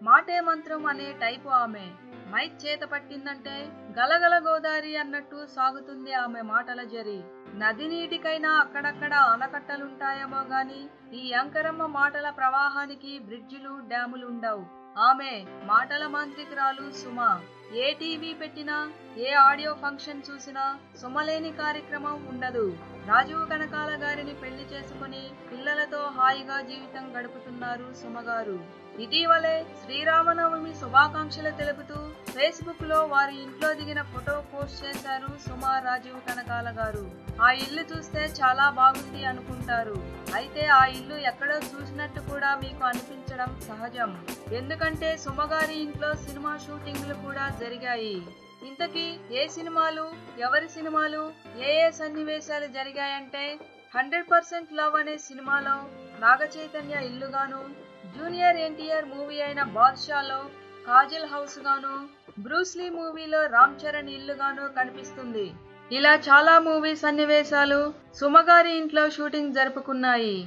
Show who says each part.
Speaker 1: మాటే మంత్రం అనే టైపు ఆమె. మైక్ చేత పట్టిందంటే గలగల గోదారి అన్నట్టు సాగుతుంది ఆమె మాటల జరి. నది నీటికైనా అక్కడక్కడ ఆనకట్టలుంటాయేమో గాని ఈ యాంకరమ్మ మాటల ప్రవాహానికి బ్రిడ్జిలు డ్యాములుండవు. ఆమె మాటల మాంత్రికురాలు సుమ. ఏ టీవీ పెట్టినా, ఏ ఆడియో ఫంక్షన్ చూసినా సుమలేని కార్యక్రమం ఉండదు. రాజీవ్ కనకాల గారిని పెళ్లి చేసుకుని పిల్లలతో హాయిగా జీవితం గడుపుతున్నారు సుమగారు. ఇటీవలే శ్రీరామనవమి శుభాకాంక్షలు తెలుపుతూ ఫేస్బుక్ లో వారి ఇంట్లో దిగిన ఫోటో పోస్ట్ చేశారు సుమ రాజీవ్ కనకాల గారు. ఆ ఇల్లు చూస్తే చాలా బాగుంది అనుకుంటారు. అయితే ఆ ఇల్లు ఎక్కడో చూసినట్టు కూడా మీకు అనిపించడం సహజం. ఎందుకంటే సుమగారి ఇంట్లో సినిమా షూటింగ్లు కూడా జరిగాయి. ఇంతకీ ఏ సినిమాలు, ఎవరి సినిమాలు, ఏ సన్నివేశాలు జరిగాయంటే 100% లవ్ అనే సినిమాలో నాగ చైతన్య ఇల్లుగాను, జూనియర్ ఎన్టీఆర్ మూవీ అయిన బాద్షాలో కాజల్ హౌస్ గాను, బ్రూస్లీ మూవీలో రామ్ చరణ్ ఇల్లుగాను కనిపిస్తుంది. ఇలా చాలా మూవీ సన్నివేశాలు సుమగారి ఇంట్లో షూటింగ్ జరుపుకున్నాయి.